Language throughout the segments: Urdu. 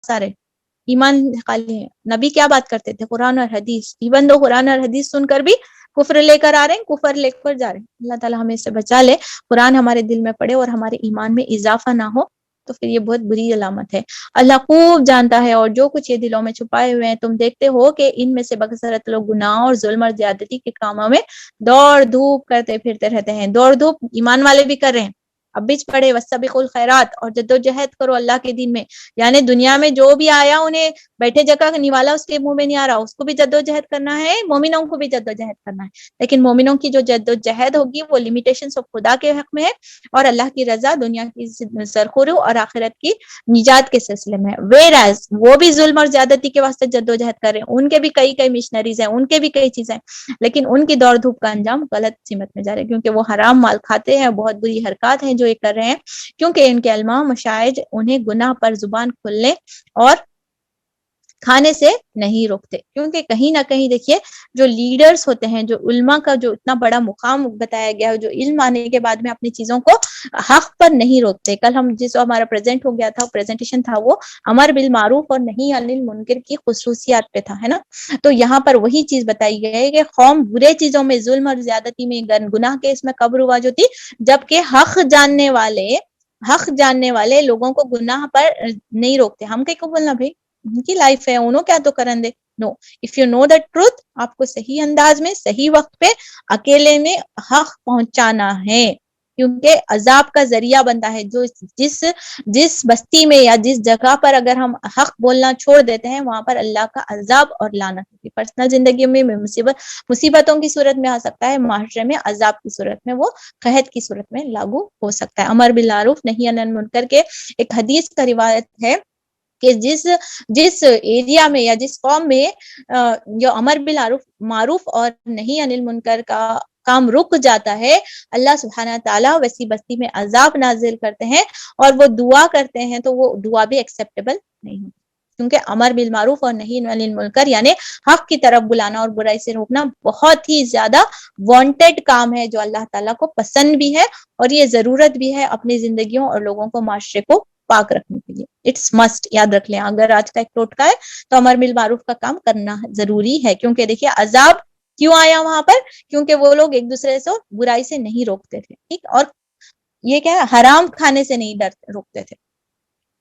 سارے ایمان خالی ہیں. نبی کیا بات کرتے تھے؟ قرآن اور حدیث. ایون دو قرآن اور حدیث سن کر بھی کفر لے کر آ رہے ہیں, کفر لے کر جا رہے ہیں. اللہ تعالیٰ ہمیں اس سے بچا لے, قرآن ہمارے دل میں پڑے اور ہمارے ایمان میں اضافہ نہ ہو تو پھر یہ بہت بری علامت ہے. اللہ خوب جانتا ہے, اور جو کچھ یہ دلوں میں چھپائے ہوئے ہیں تم دیکھتے ہو کہ ان میں سے بکثرت لوگ گناہ اور ظلم اور زیادتی کے کاموں میں دوڑ دھوپ کرتے پھرتے رہتے ہیں. دوڑ دھوپ ایمان والے بھی کر رہے ہیں. اب بیچ پڑے وَالسَّابِقُوا الْخَيْرَاتِ, اور جدوجہد کرو اللہ کے دین میں. یعنی دنیا میں جو بھی آیا انہیں بیٹھے جگہ نوالا اس کے منہ میں نہیں آ رہا, اس کو بھی جدوجہد کرنا ہے, مومنوں کو بھی جدوجہد کرنا ہے. لیکن مومنوں کی جو جدوجہد ہوگی وہ لیمیٹیشنز آف خدا کے حق میں ہے, اور اللہ کی رضا, دنیا کی سرخرو اور آخرت کی نجات کے سلسلے میں. ویراز وہ بھی ظلم اور زیادتی کے واسطے جدوجہد کر رہے ہیں, ان کے بھی کئی مشنریز ہیں, ان کے بھی کئی چیزیں, لیکن ان کی دوڑ دھوپ کا انجام غلط سمت میں جا رہا ہے, کیونکہ وہ حرام مال کھاتے ہیں, بہت بری حرکات ہیں جو یہ کر رہے ہیں, کیونکہ ان کے علماء مشائج انہیں گناہ پر زبان کھولنے اور کھانے سے نہیں روکتے. کیونکہ کہیں نہ کہیں دیکھیے جو لیڈرز ہوتے ہیں, جو علماء کا جو اتنا بڑا مقام بتایا گیا ہے, جو علم آنے کے بعد میں اپنی چیزوں کو حق پر نہیں روکتے. کل ہم جس ہمارا پریزنٹ ہو گیا تھا, پریزنٹیشن تھا, وہ امر بالمعروف اور نہی عن المنکر کی خصوصیات پہ تھا, ہے نا. تو یہاں پر وہی چیز بتائی گئی ہے کہ قوم برے چیزوں میں, ظلم اور زیادتی میں, گناہ کے اس میں کب رواج ہوتی, جبکہ حق جاننے والے لوگوں کو گناہ پر نہیں روکتے. ہم کہیں کو بولنا بھائی ان کی لائف ہے, انہوں کیا تو کرن دے. No, if you know the truth, آپ کو صحیح انداز میں صحیح وقت پہ اکیلے میں حق پہنچانا ہے, کیونکہ عذاب کا ذریعہ بنتا ہے. جو جس بستی میں یا جس جگہ پر اگر ہم حق بولنا چھوڑ دیتے ہیں, وہاں پر اللہ کا عذاب اور لعنت ہوتی ہے. پرسنل زندگی میں مصیبتوں کی صورت میں آ سکتا ہے, معاشرے میں عذاب کی صورت میں, وہ قحط کی صورت میں لاگو ہو سکتا ہے. امر بالمعروف نہی عن المنکر کے ایک حدیث کا روایت ہے کہ جس ایریا میں یا جس قوم میں جو امر بالمعروف اور نہی عن المنکر کا کام رک جاتا ہے, اللہ سبحانہ تعالیٰ ویسی بستی میں عذاب نازل کرتے ہیں, اور وہ دعا کرتے ہیں تو وہ دعا بھی ایکسیپٹیبل نہیں ہوتی. کیونکہ امر بالمعروف اور نہی عن المنکر یعنی حق کی طرف بلانا اور برائی سے روکنا بہت ہی زیادہ وانٹیڈ کام ہے, جو اللہ تعالیٰ کو پسند بھی ہے, اور یہ ضرورت بھی ہے اپنی زندگیوں اور لوگوں کو, معاشرے کو پاک رکھنے کے لیے. اٹس مسٹ, یاد رکھ لیں. اگر آج کا ایک ٹوٹکا ہے تو امر بالمعروف کا کام کرنا ضروری ہے, کیونکہ دیکھیے عذاب کیوں آیا وہاں پر, کیونکہ وہ لوگ ایک دوسرے سے برائی سے نہیں روکتے تھے, ٹھیک, اور یہ کیا ہے, حرام کھانے سے نہیں روکتے تھے,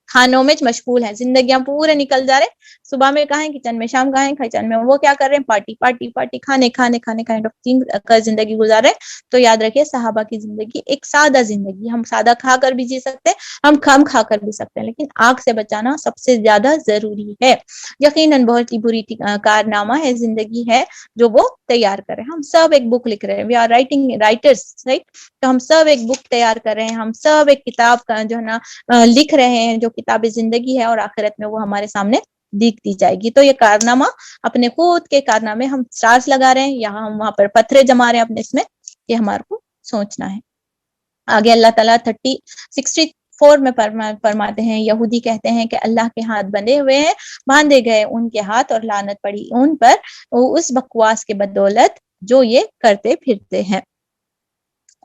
کھانوں میں مشغول ہیں, زندگیاں پورے نکل جا رہے, صبح میں کہاں کچن میں, شام کہاں کچن میں, وہ کیا کر رہے ہیں, پارٹی پارٹی پارٹی, کھانے کائنڈ آف تھنگ کا زندگی گزار رہے ہیں. تو یاد رکھیے صحابہ کی زندگی ایک سادہ زندگی, ہم سادہ کھا کر بھی جی سکتے ہیں, ہم کم کھا کر بھی سکتے ہیں, لیکن آگ سے بچانا سب سے زیادہ ضروری ہے. یقیناً بہت ہی بری کارنامہ ہے زندگی ہے جو وہ تیار کرے. ہم سب ایک بک لکھ رہے ہیں, we are writing writers, right. تو ہم سب ایک بک تیار کر رہے ہیں, ہم سب ایک کتاب کا جو ہے نا لکھ رہے ہیں, جو کتاب زندگی ہے, اور آخرت میں وہ ہمارے سامنے دیکھتی جائے گی. تو یہ کارنامہ اپنے خود کے کارنامے ہم سٹارز لگا رہے ہیں, یہاں ہم وہاں پر پتھرے جما رہے ہیں اپنے اس میں, یہ ہمارے کو سوچنا ہے. آگے اللہ تعالیٰ 64 میں فرماتے ہیں, یہودی کہتے ہیں کہ اللہ کے ہاتھ بندے ہوئے ہیں, باندھے گئے ان کے ہاتھ, اور لعنت پڑی ان پر اس بکواس کے بدولت جو یہ کرتے پھرتے ہیں.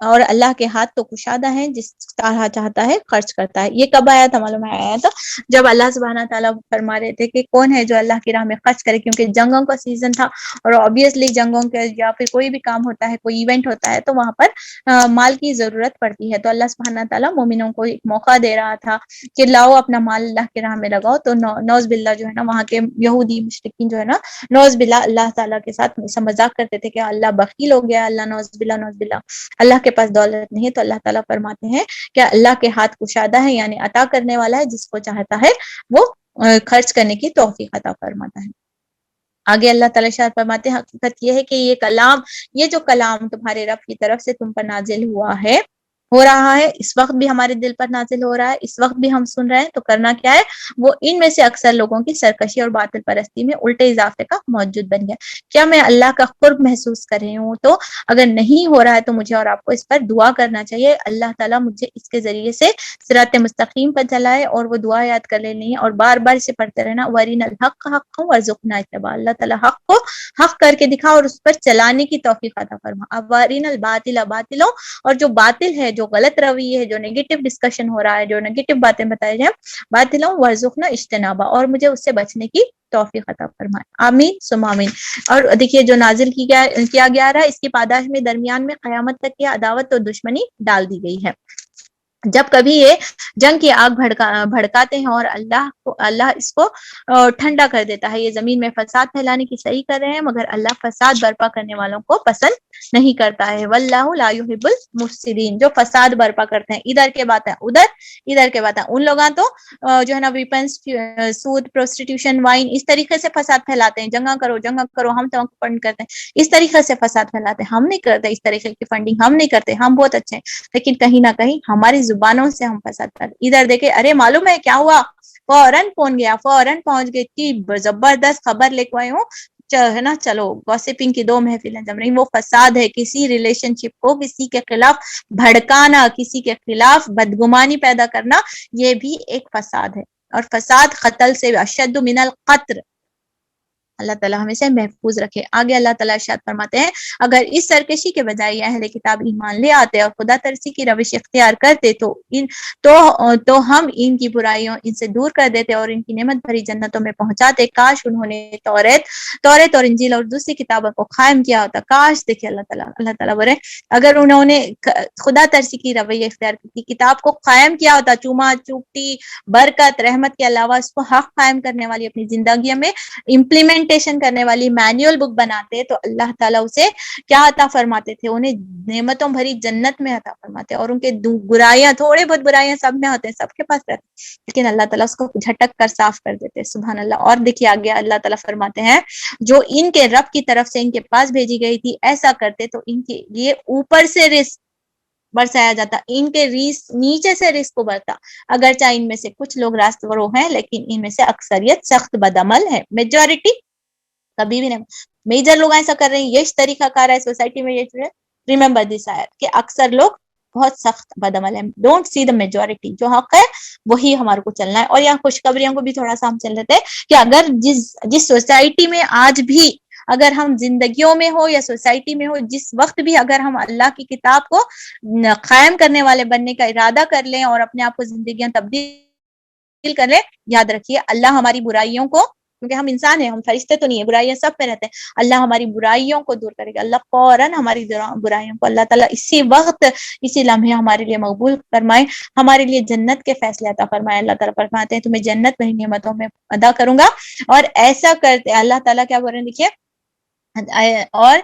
اور اللہ کے ہاتھ تو کشادہ ہیں, جس طرح چاہتا ہے خرچ کرتا ہے. یہ کب آیا تھا معلوم ہے؟ آیا تھا جب اللہ سبحانہ تعالیٰ فرما رہے تھے کہ کون ہے جو اللہ کی راہ میں خرچ کرے, کیونکہ جنگوں کا سیزن تھا, اور obviously جنگوں کے یا پھر کوئی بھی کام ہوتا ہے, کوئی ایونٹ ہوتا ہے, تو وہاں پر مال کی ضرورت پڑتی ہے. تو اللہ سبحانہ تعالیٰ مومنوں کو ایک موقع دے رہا تھا کہ لاؤ اپنا مال اللہ کی راہ میں لگاؤ. تو نوز باللہ جو ہے نا وہاں کے یہودی مشرکین جو ہے نا, نوز باللہ اللہ تعالیٰ کے ساتھ مذاق کرتے تھے کہ اللہ بخیل ہو گیا, اللہ نوز باللہ اللہ کے پاس دولت نہیں ہے. تو اللہ تعالیٰ فرماتے ہیں کہ اللہ کے ہاتھ کشادہ ہے, یعنی عطا کرنے والا ہے, جس کو چاہتا ہے وہ خرچ کرنے کی توفیق عطا فرماتا ہے. آگے اللہ تعالیٰ شاید فرماتے ہیں حقیقت یہ ہے کہ یہ جو کلام تمہارے رب کی طرف سے تم پر نازل ہو رہا ہے, اس وقت بھی ہمارے دل پر نازل ہو رہا ہے, اس وقت بھی ہم سن رہے ہیں. تو کرنا کیا ہے, وہ ان میں سے اکثر لوگوں کی سرکشی اور باطل پرستی میں الٹے اضافے کا موجود بن گیا. کیا میں اللہ کا قرب محسوس کر رہی ہوں؟ تو اگر نہیں ہو رہا ہے تو مجھے اور آپ کو اس پر دعا کرنا چاہیے, اللہ تعالیٰ مجھے اس کے ذریعے سے صراط مستقیم پر چلائے. اور وہ دعا یاد کر لینی ہے اور بار بار اسے پڑھتے رہنا, وَأَرِنَا الْحَقَّ حَقًّا وَارْزُقْنَا اتِّبَاعَهُ. اللہ تعالیٰ حق کو حق کر کے دکھا اور اس پر چلانے کی توفیق عطا فرما. وَأَرِنَا الْبَاطِلَ بَاطِلًا, اور جو باطل ہے, جو غلط روی ہے, جو نیگیٹو ڈسکشن ہو رہا ہے, جو نیگیٹو باتیں بتائی جائیں, باطلوں ورزقنا اجتنابا, اور مجھے اس سے بچنے کی توفیق عطا فرمائے, آمین ثم آمین. اور دیکھیے جو نازل کیا گیا رہا, اس کی پاداش میں درمیان میں قیامت تک کی عداوت اور دشمنی ڈال دی گئی ہے. جب کبھی یہ جنگ کی آگ بھڑکاتے ہیں اور اللہ اس کو ٹھنڈا کر دیتا ہے. یہ زمین میں فساد پھیلانے کی صحیح کر رہے ہیں, مگر اللہ فساد برپا کرنے والوں کو پسند نہیں کرتا ہے. واللہ لا یحب المفسدین, جو فساد برپا کرتے ہیں, ادھر کے باتیں ادھر, ادھر کے باتیں ان لوگاں تو جو ہے نا ویپنس, سود, پروسٹیٹیوشن, وائن, اس طریقے سے فساد پھیلاتے ہیں. جنگا کرو ہم تو فنڈ کرتے ہیں, اس طریقے سے فساد پھیلاتے ہیں. ہم نہیں کرتے اس طریقے کی فنڈنگ, ہم نہیں کرتے, ہم بہت اچھے ہیں. لیکن کہیں نہ کہیں ہماری زبانوں سے ہم فساد پھیلاتے. ادھر دیکھے, ارے معلوم ہے کیا ہوا, فوراً فون گیا, فوراً پہنچ گئی, اتنی زبردست خبر لے کے آئی ہوں, ہے نا, چلو گوسپنگ کی 2 محفلیں جم رہی. وہ فساد ہے. کسی ریلیشن شپ کو کسی کے خلاف بھڑکانا, کسی کے خلاف بدگمانی پیدا کرنا, یہ بھی ایک فساد ہے. اور فساد قتل سے اشد من القتل. اللہ تعالیٰ ہمیں سے محفوظ رکھے. آگے اللہ تعالیٰ ارشاد فرماتے ہیں, اگر اس سرکشی کے بجائے یہ اہل کتاب ایمان لے آتے اور خدا ترسی کی روش اختیار کرتے تو ہم ان کی برائیوں ان سے دور کر دیتے اور ان کی نعمت بھری جنتوں میں پہنچاتے. کاش انہوں نے توریت اور انجیل اور دوسری کتابوں کو قائم کیا ہوتا. کاش, دیکھیے اللہ تعالیٰ بولے, اگر انہوں نے خدا ترسی کی رویہ اختیار کی, کتاب کو قائم کیا ہوتا, چوما چوپٹی برکت رحمت کے علاوہ اس کو حق قائم کرنے والی اپنی زندگیوں میں امپلیمنٹیشن کرنے والی مینیول بک بناتے, تو اللہ تعالیٰ اسے کیا عطا فرماتے تھے, انہیں نعمتوں بھری جنت میں عطا فرماتے. اور ان کے برائیاں, تھوڑے بہت برائیاں سب میں ہوتے ہیں, سب کے پاس رہتے, لیکن اللہ تعالیٰ اس کو جھٹک کر صاف کر دیتے. سبحان اللہ. اور دیکھیے آگے اللہ تعالیٰ فرماتے ہیں, جو ان کے رب کی طرف سے ان کے پاس بھیجی گئی تھی ایسا کرتے تو ان کے لیے اوپر سے رزق برسایا جاتا, ان کے نیچے سے رزق کو برتا. اگرچہ ان میں سے کچھ لوگ راستہ ہیں, لیکن ان میں سے اکثریت سخت بدعمل ہے. میجورٹی کبھی بھی نہیں, میجر لوگ ایسا کر رہے ہیں, یہ طریقہ کار ہے سوسائٹی میں. یہ ریممبر دس آیت کہ اکثر لوگ بہت سخت بدعمل ہیں. ڈونٹ سی دا میجورٹی, جو حق ہے وہی ہمارے کو چلنا ہے. اور یہاں خوشخبریوں کو بھی تھوڑا سا ہم چل لیتے ہیں کہ اگر جس سوسائٹی میں آج بھی اگر ہم زندگیوں میں ہو یا سوسائٹی میں ہو, جس وقت بھی اگر ہم اللہ کی کتاب کو قائم کرنے والے بننے کا ارادہ کر لیں اور اپنے آپ کو زندگیاں تبدیل کر لیں, یاد رکھیے اللہ ہماری برائیوں کو, کیونکہ ہم انسان ہیں, ہم فرشتے تو نہیں ہیں, برائیاں سب پہ رہتے ہیں, اللہ ہماری برائیوں کو دور کرے گا. اللہ فوراً ہماری برائیوں کو اللہ تعالیٰ اسی وقت اسی لمحے ہمارے لیے مقبول فرمائے, ہمارے لیے جنت کے فیصلے عطا فرمائے. اللہ تعالیٰ فرماتے ہیں تمہیں جنت میں نعمتوں میں ادا کروں گا. اور ایسا کرتے اللہ تعالیٰ کیا بول رہے ہیں, دیکھیے, اور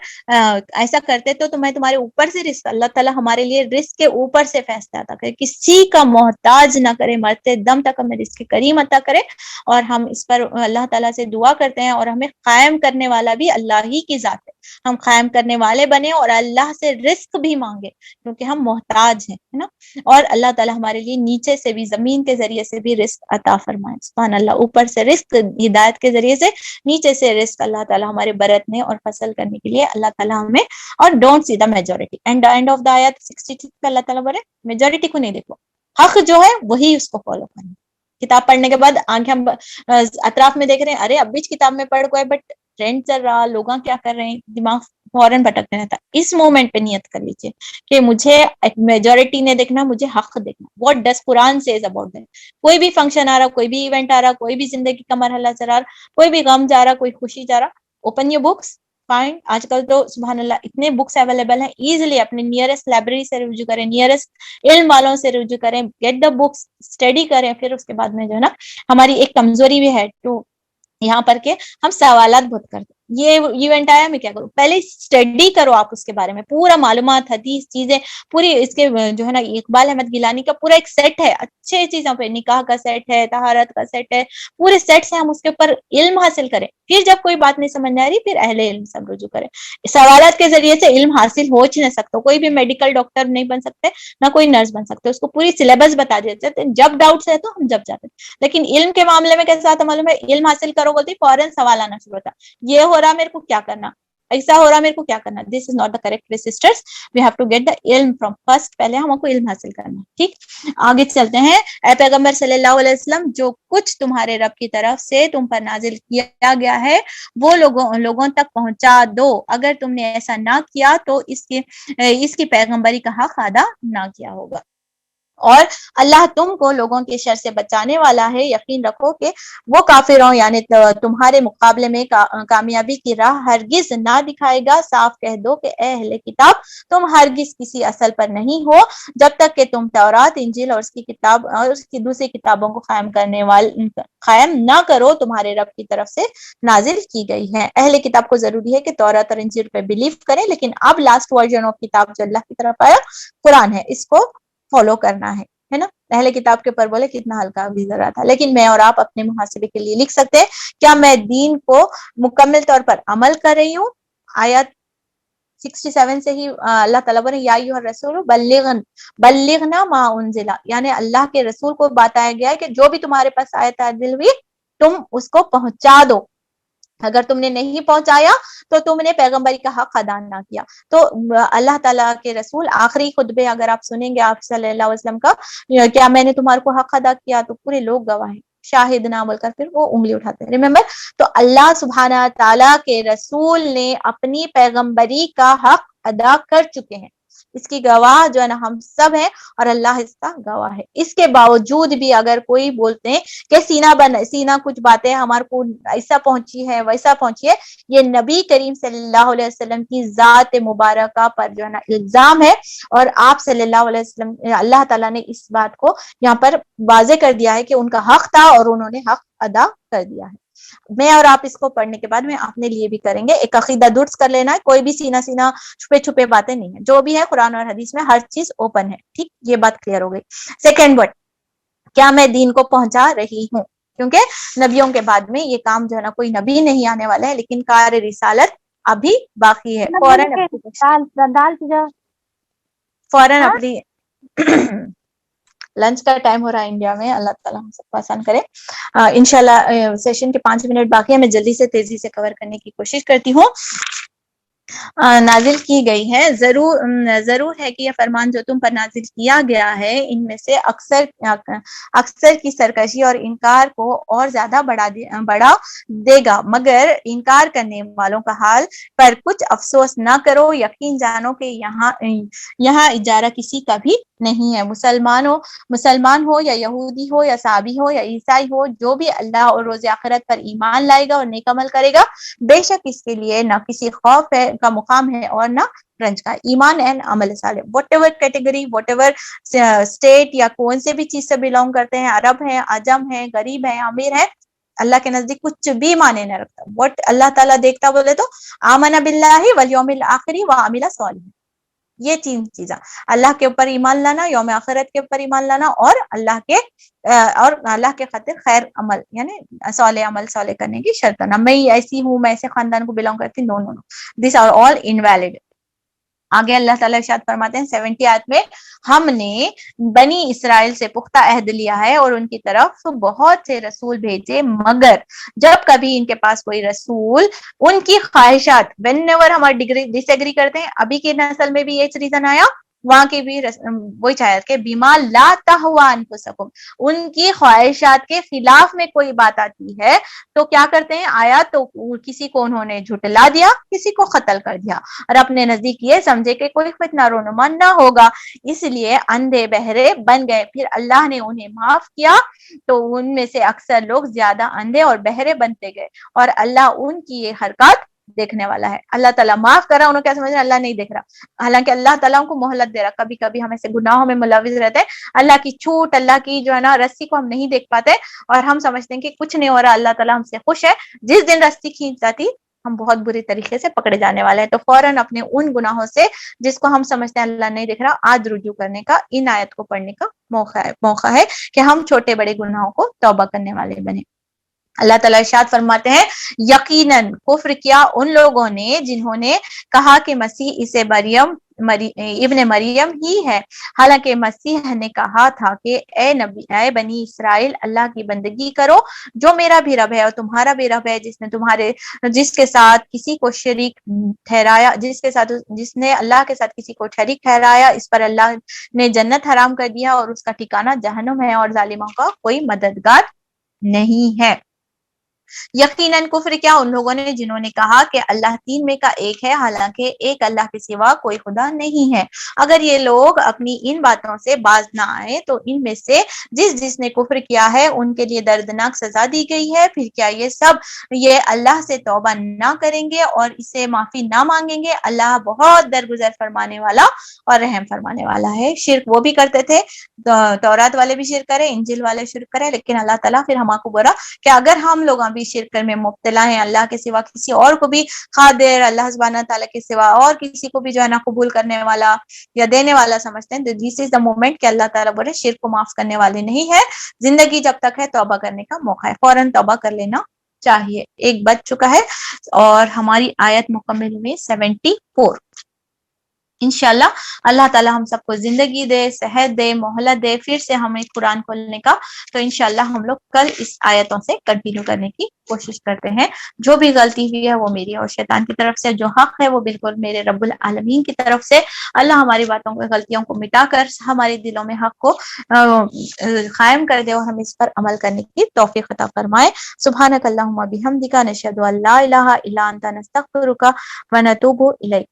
ایسا کرتے تو تمہیں تمہارے اوپر سے رزق, اللہ تعالیٰ ہمارے لیے رزق کے اوپر سے فیصلہ عطا کرے, کسی کا محتاج نہ کرے, مرتے دم تک ہمیں رزق کریم عطا کرے. اور ہم اس پر اللہ تعالیٰ سے دعا کرتے ہیں, اور ہمیں قائم کرنے والا بھی اللہ ہی کی ذات ہے. ہم قائم کرنے والے بنے اور اللہ سے رزق بھی مانگے, کیونکہ ہم محتاج ہیں, ہے نا. اور اللہ تعالیٰ ہمارے لیے نیچے سے بھی, زمین کے ذریعے سے بھی رزق عطا فرمائے. سبحان اللہ. اوپر سے رزق ہدایت کے ذریعے سے, نیچے سے رزق اللہ تعالیٰ ہمارے برتنے اور فصل کرنے کے لیے اللہ تعالیٰ ہمیں. اور don't see the majority. And of the آیت 66 پہ اللہ تعالیٰ بولے میجورٹی کو نہیں دیکھو, حق جو ہے وہی اس کو فالو کرنا. کتاب پڑھنے کے بعد آنکھیں ہم اطراف میں دیکھ رہے ہیں, ارے اب بھی کتاب میں پڑھ گئے, بٹ ٹرینڈ چل رہا, لوگ کیا کر رہے ہیں, دماغ فوراً بھٹکنے رہتا. اس مومنٹ پہ نیت کر لیجیے کہ مجھے میجورٹی نے دیکھنا, مجھے حق دیکھنا. What does Quran says about that. کوئی بھی فنکشن آ رہا, کوئی بھی ایونٹ آ رہا, کوئی بھی زندگی کا مرحلہ چل رہا, کوئی بھی غم جا رہا, کوئی خوشی جا رہا, اوپن یور بکس, فائنڈ. آج کل تو سبحان اللہ اتنے بکس اویلیبل ہیں, ایزیلی اپنے نیئرسٹ لائبریری سے رجوع کریں, نیئرسٹ علم والوں سے رجوع کریں, گیٹ دا بکس, اسٹڈی کریں. پھر اس کے بعد میں جو ہے نا, ہماری ایک کمزوری بھی ہے تو یہاں پر کہ ہم سوالات بہت کرتے. یہ ایونٹ آیا, میں کیا کروں, پہلے اسٹڈی کرو آپ اس کے بارے میں, پورا معلومات, حدیث, چیزیں پوری. اس کے جو ہے نا اقبال احمد گیلانی کا پورا ایک سیٹ ہے, اچھے چیزوں پہ, نکاح کا سیٹ ہے, طہارت کا سیٹ ہے, پورے سیٹ سے ہم اس کے اوپر علم حاصل کریں. پھر جب کوئی بات نہیں سمجھ آ رہی, پھر اہل علم سب رجوع کریں. سوالات کے ذریعے سے علم حاصل ہو نہیں سکتا. کوئی بھی میڈیکل ڈاکٹر نہیں بن سکتے, نہ کوئی نرس بن سکتے, اس کو پوری سلیبس بتا دیتے ہیں. جب ڈاؤٹس ہے تو ہم جب جاتے ہیں. لیکن علم کے معاملے میں کیسا آتا معلوم ہے, علم حاصل کرو بولتے فوراً سوال آنا شروع ہوتا, یہ ہو رہا میرے کو کیا کرنا, ایسا ہو رہا میرے کو کیا کرنا. This is not the correct way sisters, we have to get the علم فرام فرسٹ, پہلے ہم کو علم حاصل کرنا. ٹھیک, آگے چلتے ہیں. اے پیغمبر صلی اللہ علیہ وسلم, جو کچھ تمہارے رب کی طرف سے تم پر نازل کیا گیا ہے وہ لوگوں تک پہنچا دو. اگر تم نے ایسا نہ کیا تو اس کی پیغمبری کا حق ادا نہ کیا ہوگا. اور اللہ تم کو لوگوں کے شر سے بچانے والا ہے. یقین رکھو کہ وہ کافروں یعنی تمہارے مقابلے میں کامیابی کی راہ ہرگز نہ دکھائے گا. صاف کہہ دو کہ اے اہل کتاب, تم ہرگز کسی اصل پر نہیں ہو جب تک کہ تم تورات, انجیل اور اس کی دوسری کتابوں کو قائم نہ کرو تمہارے رب کی طرف سے نازل کی گئی ہے. اہل کتاب کو ضروری ہے کہ تورات اور انجیل پہ بلیو کریں, لیکن اب لاسٹ ورژن آف کتاب جو اللہ کی طرف آیا قرآن ہے, اس کو فالو کرنا ہے نا. اہل کتاب کے اوپر بولے کتنا ہلکا گزرا تھا, لیکن میں اور آپ اپنے محاسبے کے لیے لکھ سکتے ہیں, کیا میں دین کو مکمل طور پر عمل کر رہی ہوں. آیت 67 سے ہی اللہ تعالیٰ بولے یا ایھا الرسول بلغنا ما انزل, یعنی اللہ کے رسول کو بتایا گیا ہے کہ جو بھی تمہارے پاس آیت نازل ہوئی تم اس کو پہنچا دو. اگر تم نے نہیں پہنچایا تو تم نے پیغمبری کا حق ادا نہ کیا. تو اللہ تعالیٰ کے رسول آخری خطبے اگر آپ سنیں گے آپ صلی اللہ علیہ وسلم کا, کیا میں نے تمہارے کو حق ادا کیا, تو پورے لوگ گواہ ہیں, شاہد نہ بول کر پھر وہ انگلی اٹھاتے ہیں. ریممبر, تو اللہ سبحانہ تعالیٰ کے رسول نے اپنی پیغمبری کا حق ادا کر چکے ہیں. اس کی گواہ جو ہے نا ہم سب ہیں, اور اللہ اس کا گواہ ہے. اس کے باوجود بھی اگر کوئی بولتے ہیں کہ سینہ کچھ باتیں ہمارے کو ایسا پہنچی ہے ویسا پہنچی ہے, یہ نبی کریم صلی اللہ علیہ وسلم کی ذات مبارکہ پر جو ہے نا الزام ہے. اور آپ صلی اللہ علیہ وسلم, اللہ تعالیٰ نے اس بات کو یہاں پر واضح کر دیا ہے کہ ان کا حق تھا اور انہوں نے حق ادا کر دیا ہے. میں اور آپ اس کو پڑھنے کے بعد میں اپنے لیے بھی کریں گے, ایک عقیدہ درست کر لینا ہے. کوئی بھی سینہ چھپے باتیں نہیں ہیں, جو بھی ہے قرآن اور حدیث میں ہر چیز اوپن ہے. ٹھیک, یہ بات کلیئر ہو گئی. سیکنڈ ورڈ, کیا میں دین کو پہنچا رہی ہوں, کیونکہ نبیوں کے بعد میں یہ کام جو ہے نا کوئی نبی نہیں آنے والا ہے, لیکن کار رسالت ابھی باقی ہے. فوراً اپنی لنچ کا ٹائم ہو رہا ہے انڈیا میں, اللہ تعالیٰ ہم سب کو آسان کرے. انشاءاللہ سیشن کے 5 منٹ باقی ہے, میں جلدی سے تیزی سے کور کرنے کی کوشش کرتی ہوں. نازل کی گئی ہے, ضرور ہے کہ یہ فرمان جو تم پر نازل کیا گیا ہے ان میں سے اکثر کی سرکشی اور انکار کو اور زیادہ بڑھا دے گا, مگر انکار کرنے والوں کا حال پر کچھ افسوس نہ کرو. یقین جانو کہ یہاں اجارہ کسی کا بھی نہیں ہے. مسلمان ہو یا یہودی ہو یا صابی ہو یا عیسائی ہو, جو بھی اللہ اور روز آخرت پر ایمان لائے گا اور نیک عمل کرے گا, بے شک اس کے لیے نہ کسی خوف کا مقام ہے اور نہ رنج کا. ایمان اینڈ عمل صالح, whatever category, whatever state یا کون سے بھی چیز سے بلونگ کرتے ہیں, عرب ہیں, عجم ہیں, غریب ہیں, امیر ہیں, اللہ کے نزدیک کچھ بھی معنی نہ رکھتا. وٹ اللہ تعالیٰ دیکھتا بولے تو آمن باللہ والیوم الآخر وعمل صالحا, یہ 3 چیزیں, اللہ کے اوپر ایمان لانا, یوم آخرت کے اوپر ایمان لانا, اور اللہ کے خاطر خیر عمل یعنی صالح عمل صالح کرنے کی شرط نا. میں ایسی ہوں, میں ایسے خاندان کو بلونگ کرتی, نو, دیس آر آل انویلڈ. آگے اللہ تعالیٰ ارشاد فرماتے ہیں 70 آیت میں, ہم نے بنی اسرائیل سے پختہ عہد لیا ہے اور ان کی طرف بہت سے رسول بھیجے, مگر جب کبھی ان کے پاس کوئی رسول ان کی خواہشات, وین ایور ہمارے ڈس ایگری کرتے ہیں, ابھی کی نسل میں بھی یہ ریزن آیا, وہاں کی بھی وہی چاہیے کہ بیما لا تہوا انفسکم, ان کی خواہشات کے خلاف میں کوئی بات آتی ہے تو کیا کرتے ہیں, آیا تو کسی کو انہوں نے جھٹلا دیا, کسی کو قتل کر دیا, اور اپنے نزدیک یہ سمجھے کہ کوئی فتنہ رونما نہ ہوگا, اس لیے اندھے بہرے بن گئے. پھر اللہ نے انہیں معاف کیا تو ان میں سے اکثر لوگ زیادہ اندھے اور بہرے بنتے گئے, اور اللہ ان کی یہ حرکات دیکھنے والا ہے. اللہ تعالیٰ معاف کر رہا, انہوں کیا سمجھ رہا, اللہ نہیں دیکھ رہا, حالانکہ اللہ تعالیٰ کو مہلت دے رہا. کبھی کبھی ہم ایسے گناہوں میں ملوث رہتے ہیں, اللہ کی چھوٹ, اللہ کی جو ہے نا رسی کو ہم نہیں دیکھ پاتے, اور ہم سمجھتے ہیں کہ کچھ نہیں ہو رہا, اللہ تعالیٰ ہم سے خوش ہے. جس دن رسی کھینچ جاتی ہم بہت بری طریقے سے پکڑے جانے والے ہیں. تو فوراً اپنے ان گناہوں سے جس کو ہم سمجھتے ہیں اللہ نہیں دیکھ رہا, آج رجوع کرنے کا, ان آیت کو پڑھنے کا موقع ہے کہ ہم چھوٹے بڑے گناہوں کو توبہ کرنے والے بنے. اللہ تعالیٰ ارشاد فرماتے ہیں, یقیناً کفر کیا ان لوگوں نے جنہوں نے کہا کہ مسیح اسے مریم ابن مریم ہی ہے، حالانکہ مسیح نے کہا تھا کہ اے بنی اسرائیل اللہ کی بندگی کرو جو میرا بھی رب ہے اور تمہارا بھی رب ہے، جس کے ساتھ کسی کو شریک ٹھہرایا، جس نے اللہ کے ساتھ کسی کو شریک ٹھہرایا، اس پر اللہ نے جنت حرام کر دیا اور اس کا ٹھکانہ جہنم ہے اور ظالموں کا کوئی مددگار نہیں ہے۔ یقیناً کفر کیا ان لوگوں نے جنہوں نے کہا کہ اللہ تین میں کا ایک ہے، حالانکہ ایک اللہ کے سوا کوئی خدا نہیں ہے۔ اگر یہ لوگ اپنی ان باتوں سے باز نہ آئے تو ان میں سے جس نے کفر کیا ہے ان کے لیے دردناک سزا دی گئی ہے۔ پھر کیا یہ اللہ سے توبہ نہ کریں گے اور اسے معافی نہ مانگیں گے؟ اللہ بہت درگزر فرمانے والا اور رحم فرمانے والا ہے۔ شرک وہ بھی کرتے تھے، تورات والے بھی شرک کرے، انجیل والے شرک کرے، لیکن اللہ تعالیٰ پھر ہما کو برا کہ اگر ہم لوگ بھی شرک میں مبتلا ہیں، اللہ کے سوا کسی اور کو بھی قادر، اللہ سبحانہ تعالیٰ کے سوا اور کسی کو بھی جو ہے نا قبول کرنے والا یا دینے والا سمجھتے ہیں، تو دس از دا مومنٹ کہ اللہ تعالیٰ بولے شرک کو معاف کرنے والے نہیں ہے۔ زندگی جب تک ہے توبہ کرنے کا موقع ہے، فوراً توبہ کر لینا چاہیے۔ ایک بج چکا ہے اور ہماری آیت مکمل میں 74۔ انشاءاللہ اللہ تعالی ہم سب کو زندگی دے، صحت دے، مہلت دے پھر سے ہمیں قرآن کھولنے کا۔ تو انشاءاللہ ہم لوگ کل اس آیتوں سے کنٹینیو کرنے کی کوشش کرتے ہیں۔ جو بھی غلطی ہوئی ہے وہ میری اور شیطان کی طرف سے، جو حق ہے وہ بالکل میرے رب العالمین کی طرف سے۔ اللہ ہماری باتوں کو، غلطیوں کو مٹا کر ہمارے دلوں میں حق کو قائم کر دے اور ہم اس پر عمل کرنے کی توفیق عطا فرمائے۔ سبحانک اللہم بحمدک، نشہد ان لا الہ الا انت، نستغفرک ونتوب الیک۔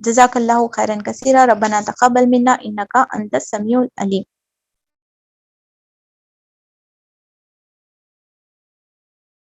جزاک اللہ خیرا کثیرا، ربنا تقبل منا انک انت السمیع العلیم۔